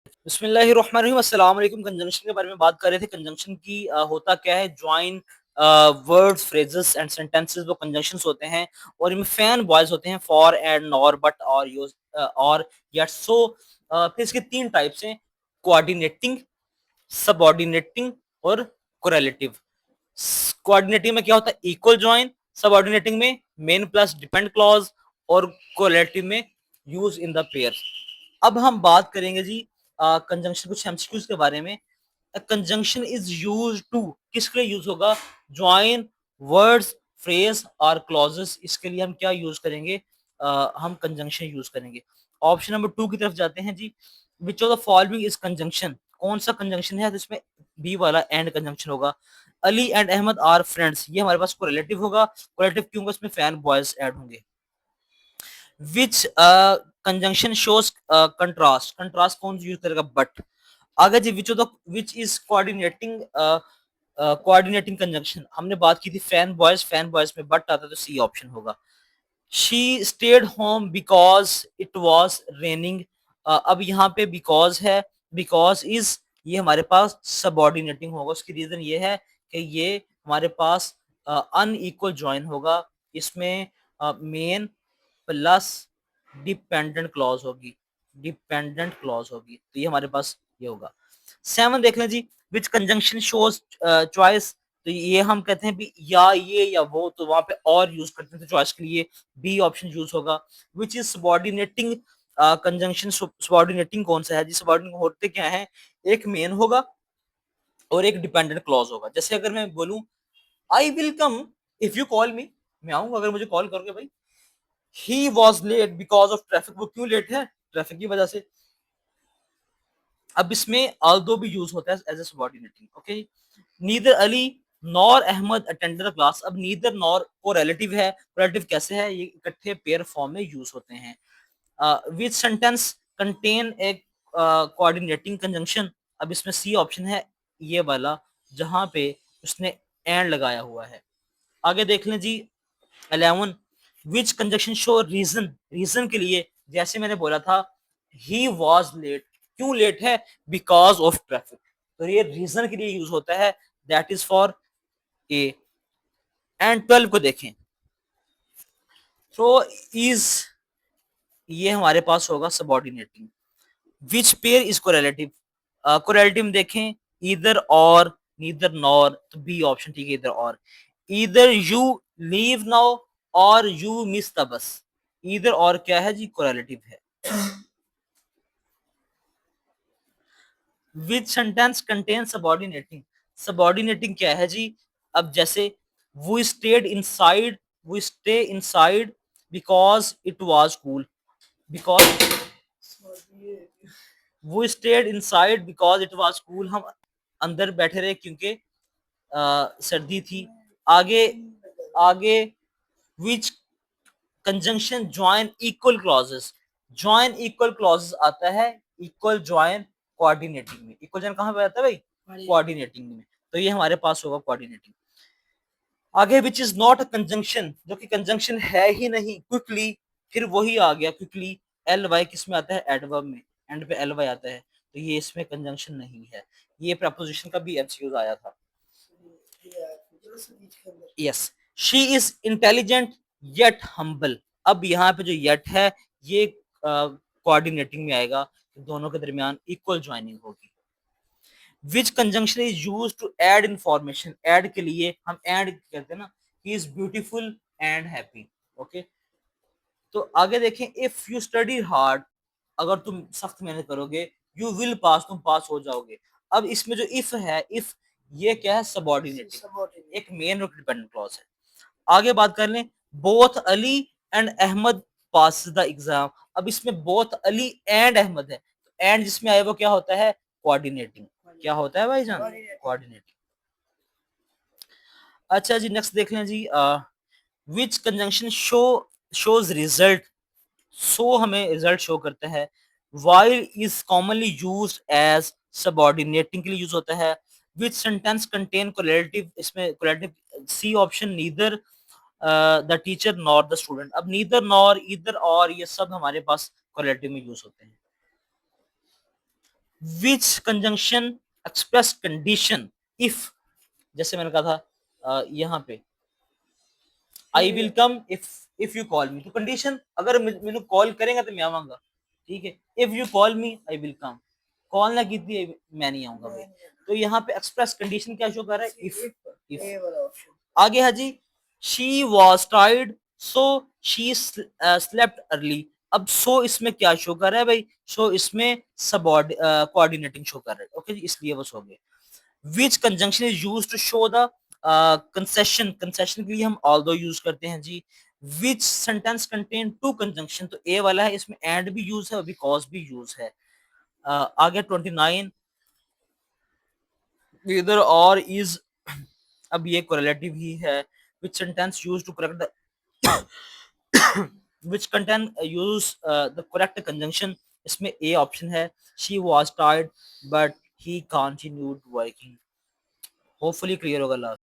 बिस्मिल्लाहिर्रहमानिर्रहीम, अस्सलाम वालेकुम। कंजंक्शन के बारे में बात कर रहे थे। कंजंक्शन की होता क्या है? Join words, phrases and sentences वो कंजंक्शंस होते हैं और इनमें फैन बॉयज होते हैं, फॉर एंड, नॉर, बट, और, यूज, और, यट, सो। फिर इसके तीन टाइप्स हैं: कोऑर्डिनेटिंग, सबऑर्डिनेटिंग और कोरिलेटिव। कोऑर्डिनेटिंग में क्या होता है? Equal join. सबऑर्डिनेटिंग में मेन प्लस डिपेंड क्लॉज। और कोरिलेटिव में यूज इन द पेयर। अब हम बात करेंगे जी कंजंक्शन, कुछ एमसीक्यूज के बारे में। कंजंक्शन इज यूज टू, किसके लिए यूज होगा? ज्वाइन वर्ड्स, फ्रेज और क्लॉजेस। इसके लिए हम क्या यूज करेंगे? हम कंजंक्शन यूज करेंगे। ऑप्शन नंबर 2 की तरफ जाते हैं जी। Which of the following is conjunction? कौन सा कंजंक्शन है जिसमें बी वाला एंड कंजंक्शन होगा? Ali and Ahmed are friends, ये हमारे पास कोरिलेटिव होगा। कोरिलेटिव क्यों होगा? इसमें फैन बॉयज ऐड होंगे। Which conjunction shows contrast? Contrast कौन यूज करेगा? बट। आगे जी, which is coordinating, coordinating conjunction हमने बात की थी फैन बॉयज। फैन बॉयज में बट आता तो सी ऑप्शन होगा। She stayed home because it was raining. अब यहाँ पे बिकॉज है, बिकॉज इज, ये हमारे पास सबऑर्डिनेटिंग होगा। उसकी रीजन ये है कि ये हमारे पास अनइक्वल ज्वाइन होगा। इसमें मेन प्लस डिपेंडेंट क्लॉज होगी, डिपेंडेंट क्लॉज होगी, तो ये हमारे पास ये होगा। 7 देख लें जी। Which conjunction shows choice? तो ये हम कहते हैं भी या ये या वो, तो वहां पे और यूज करते हैं, तो चॉइस के लिए बी ऑप्शन यूज होगा। Which is subordinating conjunction? Subordinating कौन सा है जी? सबऑर्डिनेटिंग होते क्या है? एक मेन होगा और एक डिपेंडेंट क्लॉज होगा। जैसे अगर मैं बोलूं I will come if you call me, मैं आऊंगा अगर मुझे कॉल करोगे भाई। He was late because of traffic, वो क्यों लेट है? ट्रैफिक की वजह से। अब इसमें ऑल्दो भी यूज होता है as a subordinating. Okay. Neither Ali nor Ahmed attended the class. अब नीदर नॉर को रिलेटिव है। रिलेटिव कैसे है? ये इकट्ठे पेयर फॉर्म में यूज होते हैं। विच sentence contain a coordinating conjunction? अब इसमें सी ऑप्शन है, ये वाला, जहां पे उसने एंड लगाया हुआ है। आगे देख लें जी। 11 विच कंजक्शन शो रीजन? रीजन के लिए जैसे मैंने बोला था ही वॉज लेट, क्यों लेट है? बिकॉज ऑफ ट्रैफिक, तो ये रीजन के लिए यूज होता है। That is for a. And 12 को देखें। तो इज, ये हमारे पास होगा subordinating. Which pair is correlative? Correlative में देखें इधर और, नीदर नॉर, तो बी ऑप्शन ठीक है, इधर और। इधर यू लीव नाउ और यू मिस द बस। इधर और क्या है जी? कोरिलेटिव है। Which sentence contain subordinating? Subordinating क्या है जी? अब जैसे वो स्टेड इनसाइड, वो stay inside because it was cool. Because वो stayed inside because it was cool, हम अंदर बैठे रहे क्योंकि सर्दी थी। आगे, आगे which conjunction join equal clauses? Join equal clauses आता है इक्वल ज्वाइन कोऑर्डिनेटिंग में। इक्वल ज्वाइन कहां पे आता है भाई? कोऑर्डिनेटिंग में, तो ये हमारे पास होगा कोऑर्डिनेटिंग। आगे which is not a conjunction, जो कि कंजंक्शन है ही नहीं, क्विकली, फिर वही आ गया क्विकली। एल वाई किस में आता है? एडवर्ब में, एंड पे एल वाई आता है, तो ये इसमें कंजंक्शन नहीं है। ये प्रपोजिशन का भी एमसीक्यूज आया था। Yes. She is intelligent yet humble. अब यहाँ पे जो येट है ये कोऑर्डिनेटिंग में आएगा, दोनों के दरमियान इक्वल ज्वाइनिंग होगी। Which conjunction is use to add information? Add के लिए हम ऐड कहते हैं ना, he is beautiful and happy. Okay. तो आगे देखें, इफ यू स्टडी हार्ड, अगर तुम सख्त मेहनत करोगे, यू विल पास, तुम पास हो जाओगे। अब इसमें जो इफ है, इफ ये क्या है? सबऑर्डिनेटिंग, एक मेन और डिपेंडेंट क्लॉज है। आगे बात कर लें, both Ali and Ahmed pass the exam. अब इसमें बोथ अली एंड अहमद है, एंड जिसमें आए वो क्या होता है? कोऑर्डिनेटिंग। क्या होता है भाईजान? कोऑर्डिनेटिंग। अच्छा जी, नेक्स्ट देख लें जी। Which conjunction shows result? So हमें रिजल्ट शो करता है। While is commonly use as subordinating के लिए यूज होता है। Which sentence contain correlative? इसमें correlative C option, neither the teacher nor the student. अब नीदर नॉर, इधर और, ये सब हमारे पास कोरिलेटिव में यूज होते हैं। विच कंजंक्शन एक्सप्रेस कंडीशन इफ, जैसे मैंने कहा था यहाँ पे आई will come if you call मी, तो कंडीशन अगर मैंने कॉल करेंगे तो मैं आऊंगा, ठीक है। If you call me I will come, call ना की थी मैं नहीं आऊंगा भाई। तो यहाँ पे एक्सप्रेस कंडीशन क्या शो कर रहा है, इफ। आगे है जी, she was tired so she slept early. अब सो इसमें क्या शो कर रहा है भाई, सो इसमें सब कोऑर्डिनेटिंग शो कर रहा है, ओके जी, इसलिए वो सो गए। Which conjunction is use to show the concession, concession के लिए हम ऑल्दो यूज करते हैं जी। Which sentence contain two conjunction, तो ए वाला है, इसमें एंड भी यूज है और बिकॉज भी यूज है। आगे 29, इधर और इज, अब ये कोरिलेटिव ही है। Which sentence use to correct the which content use the correct conjunction, इसमें ए ऑप्शन है, she was tired but he continued working. Hopefully clear होगा।